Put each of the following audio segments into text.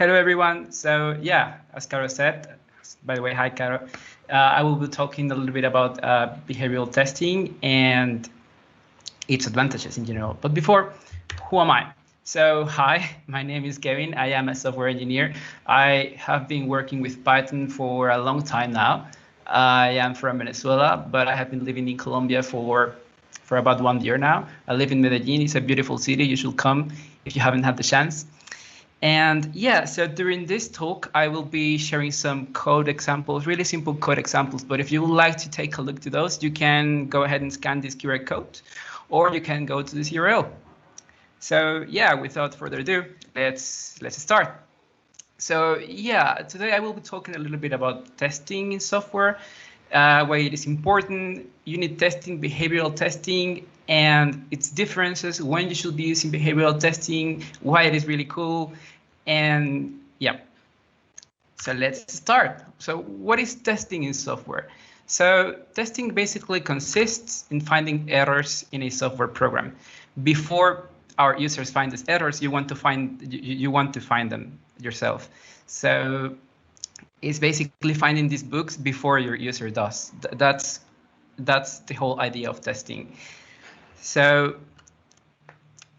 Hello, everyone. So yeah, as Caro said, by the way, hi, Caro. I will be talking a little bit about behavioral testing and its advantages in general. But before, who am I? So hi, my name is Kevin. I am a software engineer. I have been working with Python for a long time now. I am from Venezuela, but I have been living in Colombia for about 1 year now. I live in Medellin. It's a beautiful city. You should come if you haven't had the chance. And yeah, so during this talk, I will be sharing some code examples, really simple code examples. But if you would like to take a look to those, you can go ahead and scan this QR code, or you can go to this URL. So yeah, without further ado, let's start. So yeah, today I will be talking a little bit about testing in software, why it is important, unit testing, behavioral testing, and its differences, when you should be using behavioral testing, why it is really cool, and yeah. So let's start. So what is testing in software? So testing basically consists in finding errors in a software program. Before our users find these errors, you want to find them yourself. So it's basically finding these bugs before your user does. That's the whole idea of testing. So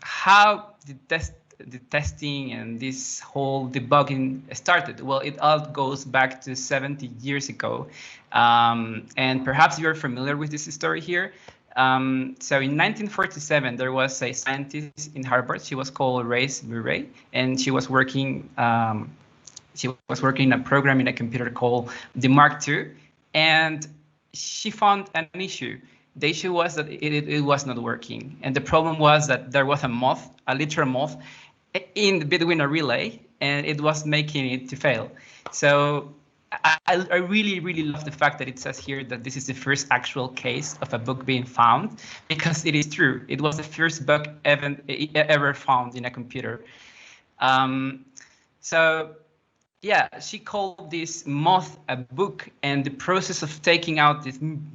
how did the testing and this whole debugging started? Well, it all goes back to 70 years ago. And perhaps you're familiar with this story here. So in 1947, there was a scientist in Harvard. She was called Grace Murray, and she was working in a program in a computer called the Mark II, and she found an issue. The issue was that it was not working, and the problem was that there was a literal moth, in between a relay, and it was making it to fail. So I really love the fact that it says here that this is the first actual case of a bug being found, because it is true. It was the first bug ever found in a computer. So yeah, she called this moth a bug, and the process of taking out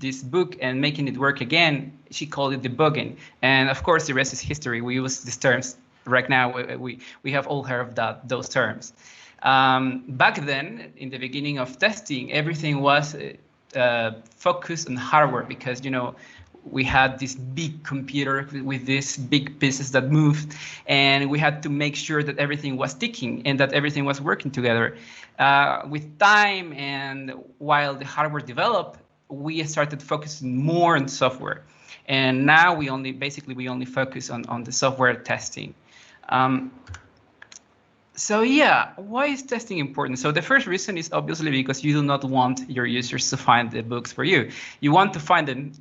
this bug and making it work again, she called it debugging. And of course, the rest is history. We use these terms right now. We have all heard of those terms. Back then, in the beginning of testing, everything was focused on hardware, because we had this big computer with these big pieces that moved, and we had to make sure that everything was ticking and that everything was working together. With time and while the hardware developed, we started focusing more on software. And now we only focus on the software testing. So yeah, why is testing important? So the first reason is obviously because you do not want your users to find the bugs for you. You want to find them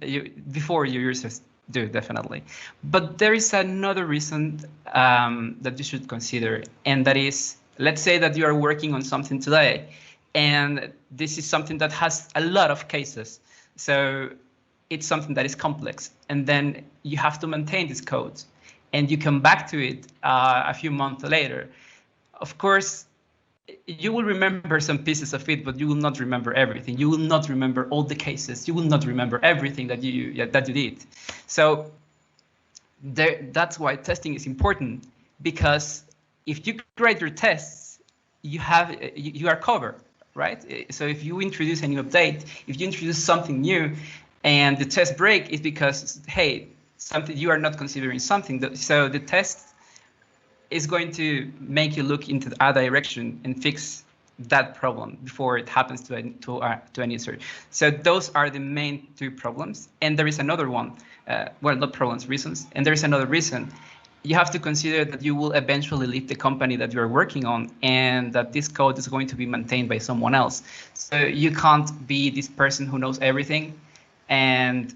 before your users do, definitely. But there is another reason that you should consider, and that is, let's say that you are working on something today, and this is something that has a lot of cases. So it's something that is complex, and then you have to maintain this code, and you come back to it a few months later. Of course, you will remember some pieces of it, but you will not remember everything. You will not remember all the cases. You will not remember everything that you did. So that's why testing is important, because if you create your tests, you are covered, right? So if you introduce a new update, if you introduce something new, and the test break, is because, hey, something you are not considering something. So the test is going to make you look into the other direction and fix that problem before it happens to an user. So those are the main two problems. And there is another one, well, not problems, reasons. And there is another reason. You have to consider that you will eventually leave the company that you're working on, and that this code is going to be maintained by someone else. So you can't be this person who knows everything, and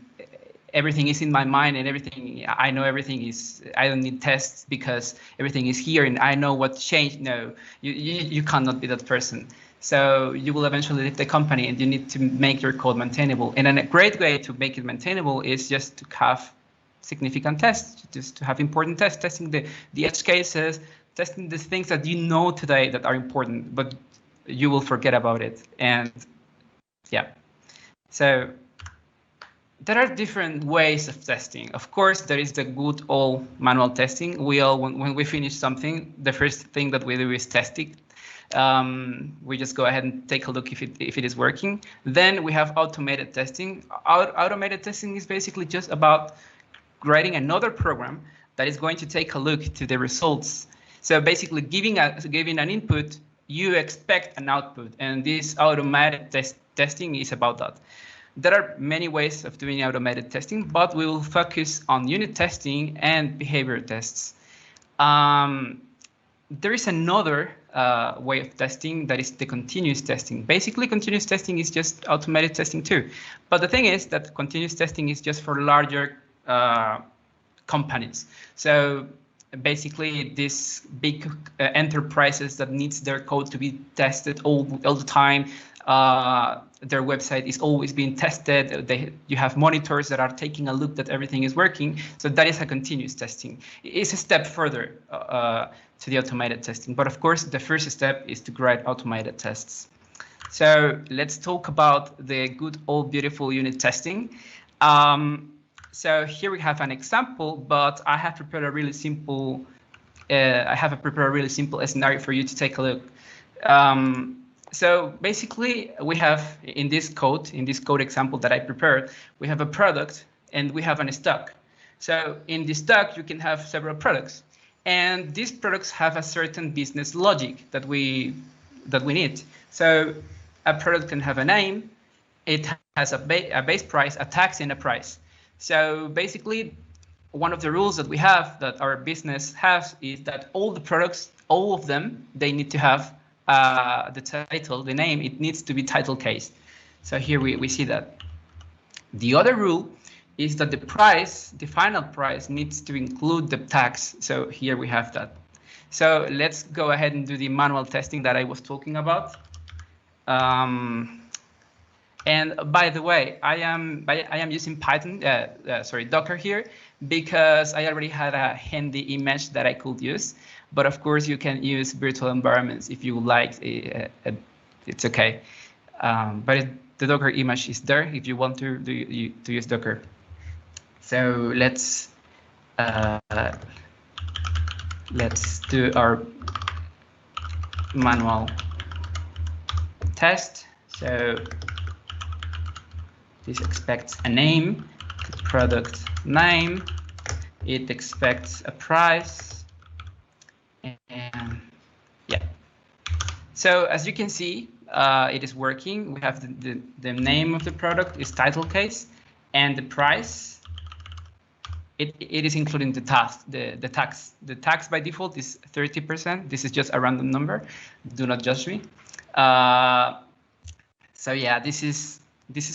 everything is in my mind, and everything, I know everything is, I don't need tests because everything is here and I know what changed. No, you cannot be that person. So you will eventually leave the company, and you need to make your code maintainable. And then a great way to make it maintainable is just to have significant tests, just to have important tests, testing the edge cases, testing the things that you know today that are important, but you will forget about it. And yeah, so there are different ways of testing. Of course, there is the good old manual testing. When we finish something, the first thing that we do is test it. We just go ahead and take a look if it is working. Then we have automated testing. Automated testing is basically just about writing another program that is going to take a look to the results. So basically giving an input, you expect an output, and this automated testing is about that. There are many ways of doing automated testing, but we will focus on unit testing and behavior tests. There is another way of testing that is the continuous testing. Basically, continuous testing is just automated testing too. But the thing is that continuous testing is just for larger companies. So basically, these big enterprises that needs their code to be tested all the time. Their website is always being tested. You have monitors that are taking a look that everything is working. So that is a continuous testing. It's a step further to the automated testing. But of course, the first step is to write automated tests. So let's talk about the good old beautiful unit testing. So here we have an example, but I have prepared a really simple. Prepared a really simple scenario for you to take a look. So basically, we have in this code example that I prepared, we have a product and we have an stock. So in the stock, you can have several products, and these products have a certain business logic that we need. So a product can have a name, it has a base price, a tax, and a price. So basically, one of the rules that we have, that our business has, is that all the products, all of them, they need to have the title, the name, it needs to be title case. So here we see that. The other rule is that the price, the final price, needs to include the tax. So here we have that. So let's go ahead and do the manual testing that I was talking about. And by the way, I am using Python, Docker here, because I already had a handy image that I could use. But of course, you can use virtual environments if you would like. It's okay. But the Docker image is there if you want to use Docker. So let's do our manual test. So this expects a name, the product name. It expects a price. And yeah, so as you can see, it is working. We have the name of the product is title case, and the price, it is including the tax. The tax by default is 30%. This is just a random number. Do not judge me. So yeah, this is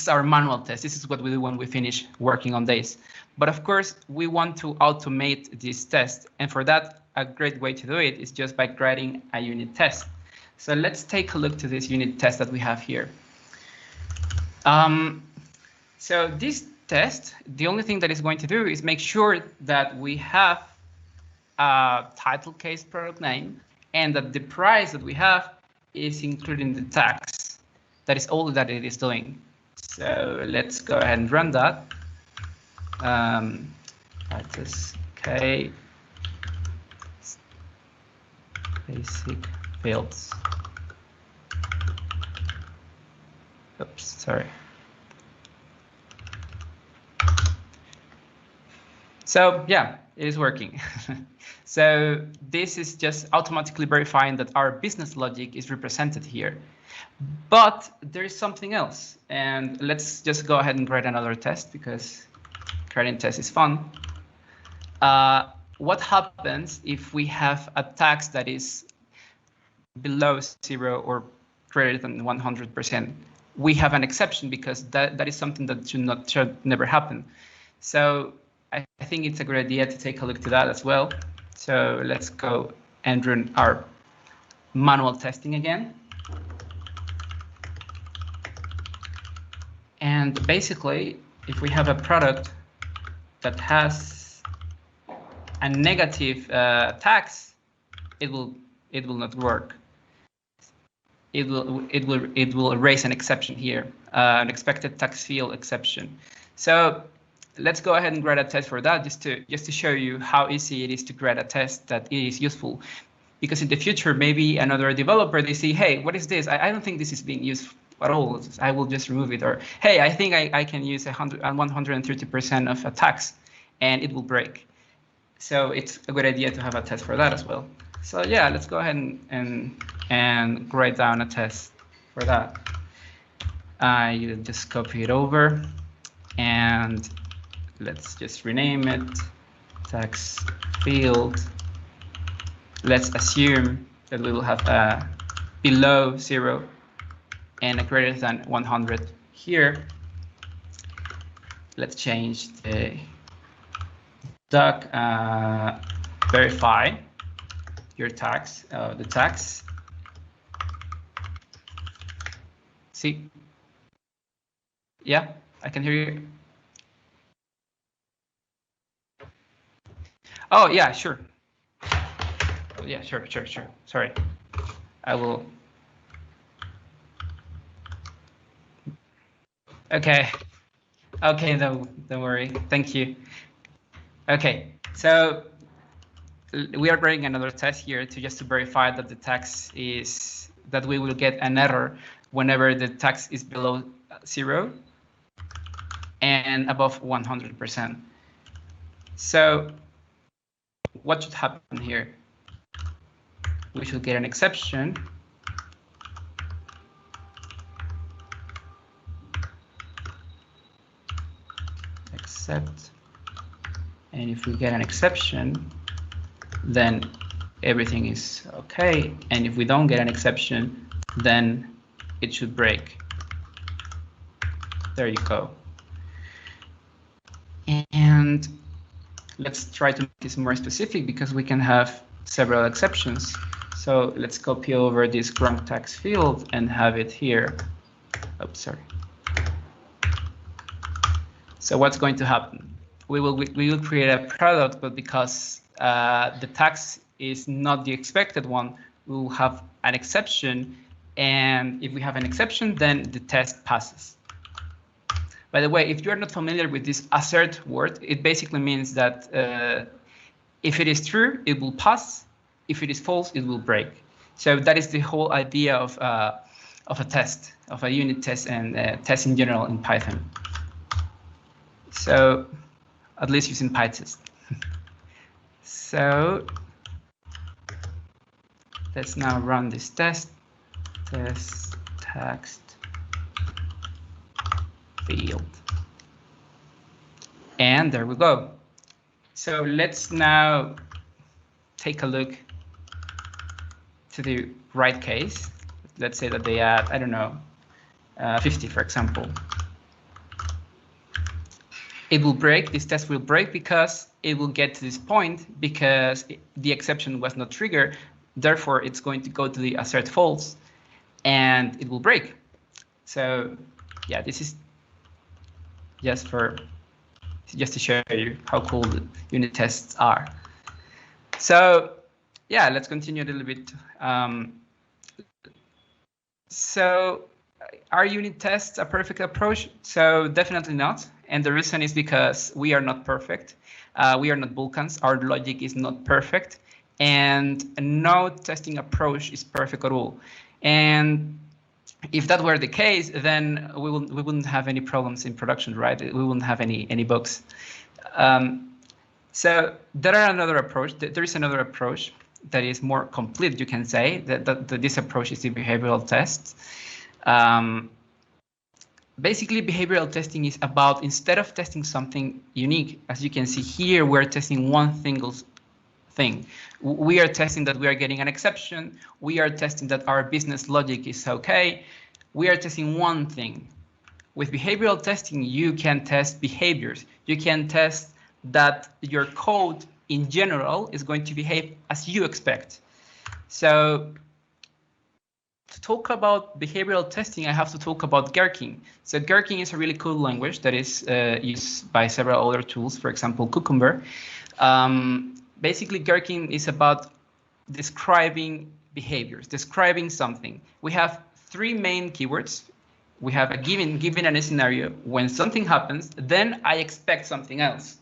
our manual test. This is what we do when we finish working on this. But of course, we want to automate this test, and for that, a great way to do it is just by creating a unit test. So let's take a look to this unit test that we have here. So this test, the only thing that it's going to do is make sure that we have a title case product name, and that the price that we have is including the tax. That is all that it is doing. So let's go ahead and run that. Okay. Basic fields. Oops, sorry. So yeah, it is working. So this is just automatically verifying that our business logic is represented here. But there is something else, and let's just go ahead and write another test because creating tests is fun. What happens if we have a tax that is below 0 or greater than 100%? We have an exception because that is something that should never happen. So I think it's a good idea to take a look to that as well. So let's go and run our manual testing again. And basically, if we have a product that has a negative tax, it will not work. It will raise an exception here, an expected tax field exception. So let's go ahead and create a test for that, just to show you how easy it is to create a test that is useful. because in the future, maybe another developer, they say, hey, what is this? I don't think this is being used at all. I will just remove it. Or, hey, I think I can use 130% of attacks and it will break. So it's a good idea to have a test for that as well. So yeah, let's go ahead and write down a test for that. You just copy it over and let's just rename it text field. Let's assume that we will have a below 0 and a greater than 100 here. Let's change the doc verify your tags, the tags. See? Yeah, I can hear you. Oh, yeah, sure. Oh, yeah, sure. Sorry. I will. Okay. Okay, don't worry. Thank you. Okay, so we are running another test here just to verify that the tax is, that we will get an error whenever the tax is below 0 and above 100%. So what should happen here? We should get an exception. Except, and if we get an exception, then everything is okay. And if we don't get an exception, then it should break. There you go. And let's try to make this more specific because we can have several exceptions. So let's copy over this wrong tax field and have it here. Oops, sorry. So what's going to happen? We will create a product, but because the tax is not the expected one, we will have an exception. And if we have an exception, then the test passes. By the way, if you're not familiar with this assert word, it basically means that if it is true, it will pass. If it is false, it will break. So that is the whole idea of a test, of a unit test and test in general in Python. So at least using PyTest. So let's now run this test. Test text field. And there we go. So let's now take a look to the right case. Let's say that they add, I don't know, 50, for example. It will break, this test will break because it will get to this point because the exception was not triggered. Therefore, it's going to go to the assert false and it will break. So yeah, this is just to show you how cool the unit tests are. So yeah, let's continue a little bit. So are unit tests a perfect approach? So definitely not. And the reason is because we are not perfect. We are not Vulcans. Our logic is not perfect. And no testing approach is perfect at all. And if that were the case, then we wouldn't have any problems in production, right? We wouldn't have any bugs. So there is another approach that is more complete, you can say, that this approach is the behavioral test. Basically, behavioral testing is about, instead of testing something unique, as you can see here, we're testing one single thing. We are testing that we are getting an exception. We are testing that our business logic is okay. We are testing one thing. With behavioral testing, you can test behaviors. You can test that your code in general is going to behave as you expect. So to talk about behavioral testing, I have to talk about Gherkin. So Gherkin is a really cool language that is used by several other tools, for example, Cucumber. Basically, Gherkin is about describing behaviors, describing something. We have three main keywords. We have a given a scenario. When something happens, then I expect something else.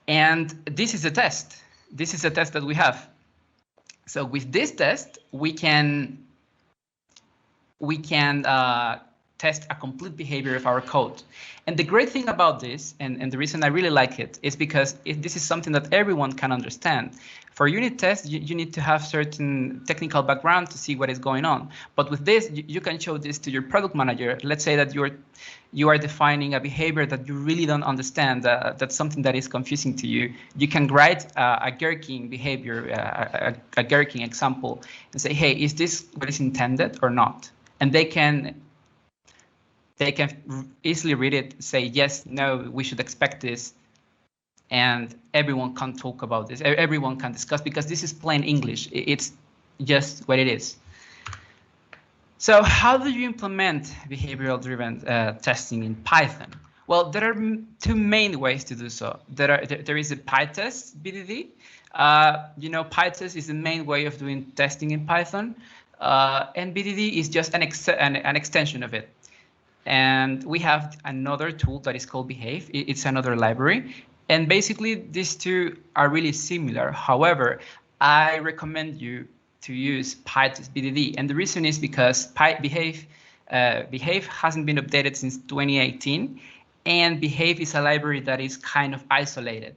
And this is a test. This is a test that we have. So with this test, we can test a complete behavior of our code. And the great thing about this, and the reason I really like it, is because this is something that everyone can understand. For unit tests, you need to have certain technical background to see what is going on. But with this, you can show this to your product manager. Let's say that you are defining a behavior that you really don't understand, that's something that is confusing to you. You can write a gherkin behavior, a gherkin example, and say, hey, is this what is intended or not? And they can easily read it, say, yes, no, we should expect this. And everyone can talk about this. Everyone can discuss, because this is plain English. It's just what it is. So how do you implement behavioral-driven testing in Python? Well, there are two main ways to do so. There is a PyTest BDD. PyTest is the main way of doing testing in Python. And BDD is just an extension of it. And we have another tool that is called Behave. It's another library. And basically, these two are really similar. However, I recommend you to use PyTest BDD. And the reason is because Behave hasn't been updated since 2018. And Behave is a library that is kind of isolated.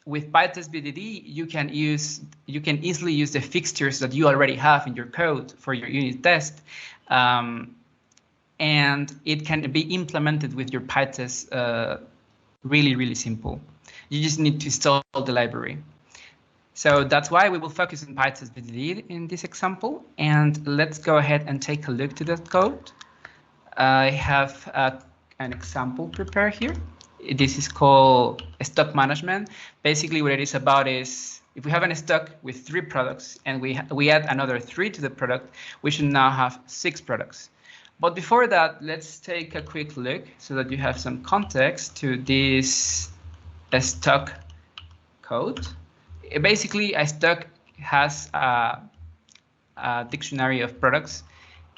With PyTest BDD, you can easily use the fixtures that you already have in your code for your unit test. And it can be implemented with your PyTest really, really simple. You just need to install the library. So that's why we will focus on PyTest BDD in this example. And let's go ahead and take a look to that code. I have an example prepared here. This is called stock management. Basically, what it is about is, if we have a stock with 3 products and we add another 3 to the product, we should now have 6 products. But before that, let's take a quick look so that you have some context to this stock code. Basically, a stock has a dictionary of products.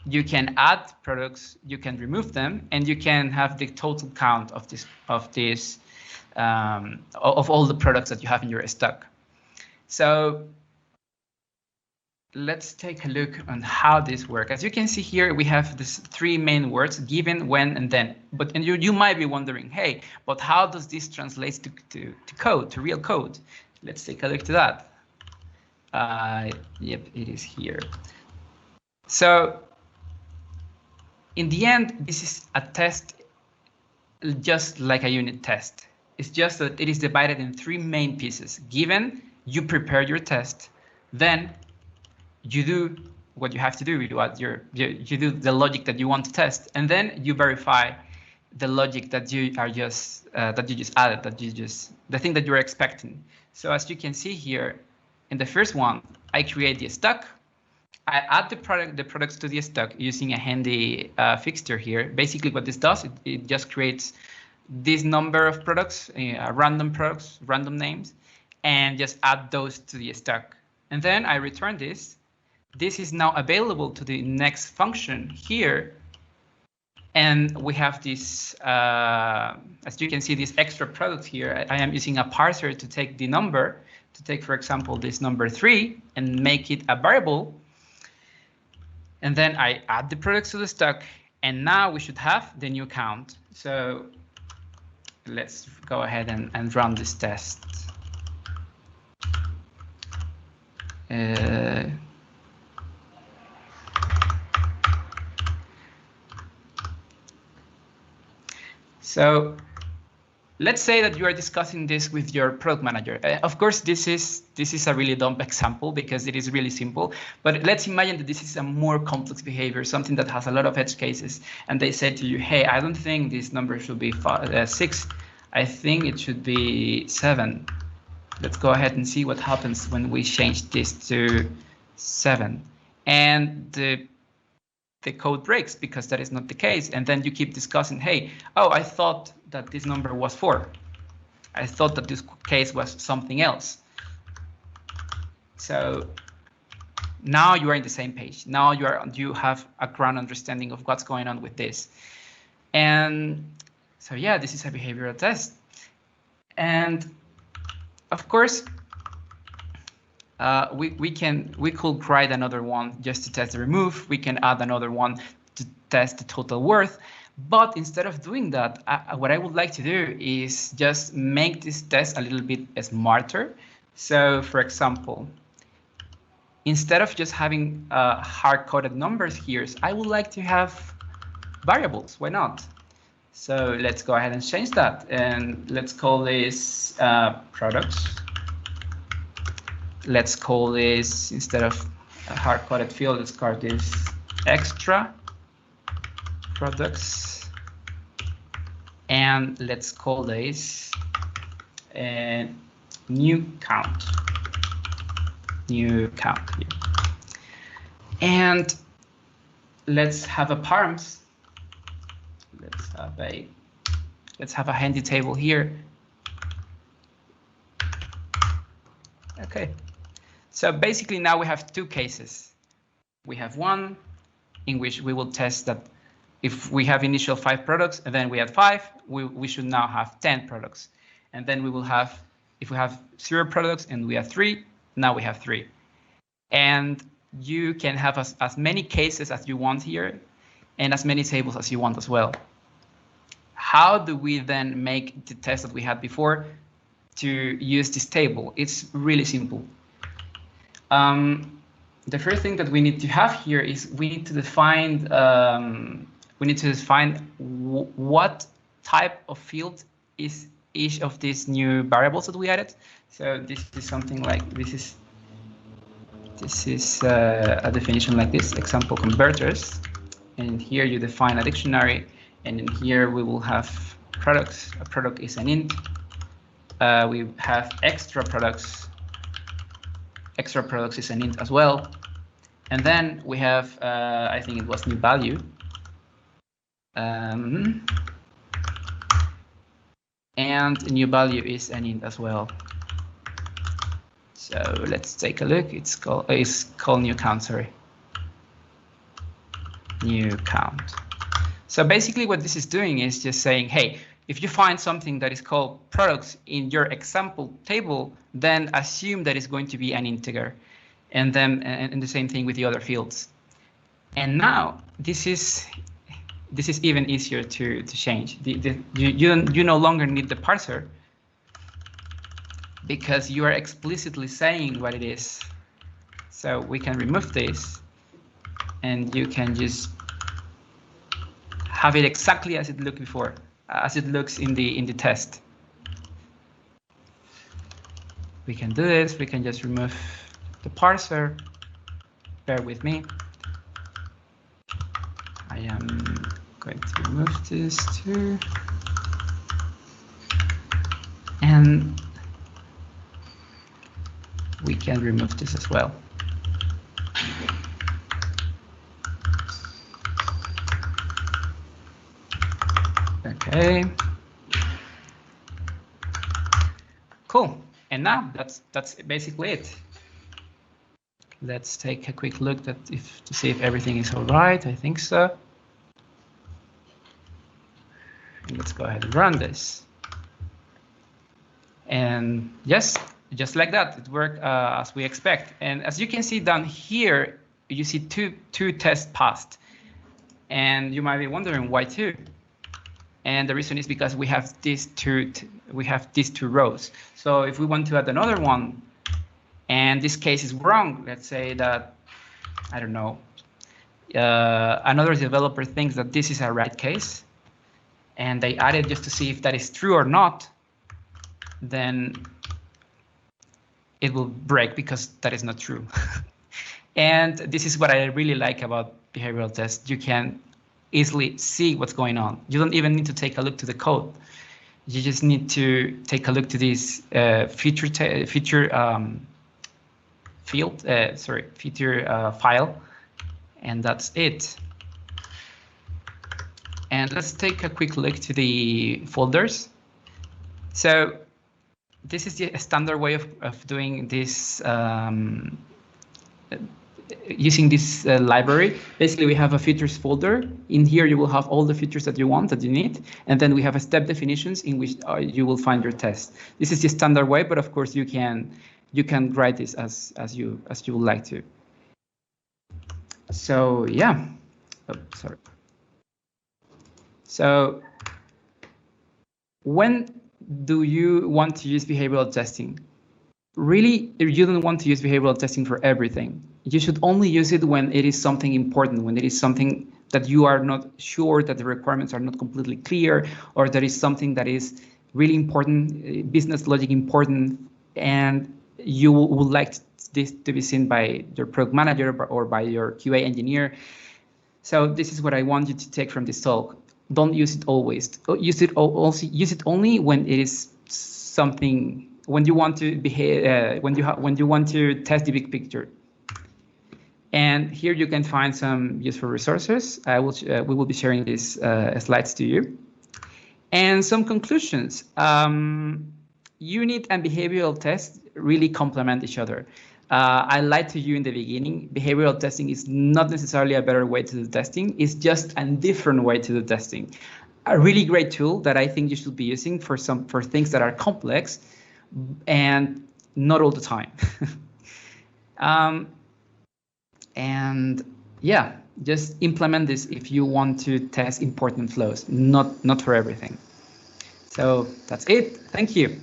You can add products, you can remove them, and you can have the total count of all the products that you have in your stock. So let's take a look on how this works. As you can see here, we have these 3 main words: given, when, and then. And you might be wondering, hey, but how does this translate to code, to real code? Let's take a look to that. Yep, it is here. So in the end, this is a test just like a unit test. It's just that it is divided in 3 main pieces. Given, you prepare your test, then you do what you have to do. You do the logic that you want to test, and then you verify the logic that you just added, the thing that you're expecting. So as you can see here, in the first one, I create the stock. I add the products to the stock using a handy fixture here. Basically, what this does, it just creates this number of products, random names, and just add those to the stock. And then I return this. This is now available to the next function here. And we have this, as you can see, this extra product here. I am using a parser to take the number, to take, for example, this number 3 and make it a variable. And then I add the products to the stock. And now we should have the new count. So let's go ahead and run this test. So let's say that you are discussing this with your product manager. Of course, this is a really dumb example because it is really simple. But let's imagine that this is a more complex behavior, something that has a lot of edge cases. And they say to you, hey, I don't think this number should be 6. I think it should be 7. Let's go ahead and see what happens when we change this to 7. And the code breaks because that is not the case. And then you keep discussing, hey, oh, I thought that this number was 4. I thought that this case was something else. So now you are in the same page. Now you have a ground understanding of what's going on with this. And so yeah, this is a behavioral test. And of course, we could write another one just to test the remove. We can add another one to test the total worth. But instead of doing that, what I would like to do is just make this test a little bit smarter. So for example, instead of just having hard-coded numbers here, I would like to have variables. Why not? So let's go ahead and change that. And let's call this products. Let's call this, instead of a hard-coded field, let's call this extra products. And let's call this new count. New count here. And let's have a params. Let's have a handy table here. Okay. So basically now we have two cases. We have one in which we will test that if we have initial 5 products and then we add 5, we should now have 10 products. And then we will have, if we have 0 products and we have 3, now we have 3. And you can have as many cases as you want here and as many tables as you want as well. How do we then make the test that we had before to use this table? It's really simple. The first thing that we need to have here is we need to define what type of field is each of these new variables that we added. So this is something like this is a definition like this: example converters. And here you define a dictionary, and in here we will have products. A product is an int. We have extra products. Extra products is an int as well. And then we have, I think it was new value. And new value is an int as well. So let's take a look. It's called new count, sorry. New count. So basically what this is doing is just saying, hey, if you find something that is called products in your example table, then assume that it's going to be an integer. And then and the same thing with the other fields. And now this is even easier to change. You no longer need the parser because you are explicitly saying what it is. So we can remove this and you can just have it exactly as it looked before, as it looks in the test. We can do this. We can just remove the parser. Bear with me. I am going to remove this too. And we can remove this as well. Okay. Cool. And now that's basically it. Let's take a quick look to see if everything is all right. I think so. And let's go ahead and run this. And yes, just like that, it worked as we expect. And as you can see down here, you see two tests passed. And you might be wondering why 2. And the reason is because we have these two rows. So if we want to add another one, and this case is wrong, let's say that, I don't know, another developer thinks that this is a right case, and they add it just to see if that is true or not, then it will break because that is not true. And this is what I really like about behavioral tests. You can easily see what's going on. You don't even need to take a look to the code. You just need to take a look to this feature file, and that's it. And let's take a quick look to the folders. So this is the standard way of doing this, using this library. Basically, we have a features folder. In here, you will have all the features that you want, that you need. And then we have a step definitions in which you will find your test. This is the standard way, but of course, you can you can write this as you would like to. So yeah, oh, sorry. So when do you want to use behavioral testing? Really, you don't want to use behavioral testing for everything. You should only use it when it is something important, when it is something that you are not sure that the requirements are not completely clear, or that is something that is really important, business logic important, and you would like this to be seen by your product manager or by your QA engineer. So this is what I want you to take from this talk. Don't use it always. Use it only when it is something, when you want to behave, when you want to test the big picture. And here you can find some useful resources. We will be sharing these slides to you. And some conclusions. Unit and behavioral tests really complement each other. I lied to you in the beginning. Behavioral testing is not necessarily a better way to do testing. It's just a different way to do testing. A really great tool that I think you should be using for things that are complex and not all the time. And yeah, just implement this if you want to test important flows, not for everything. So that's it. Thank you.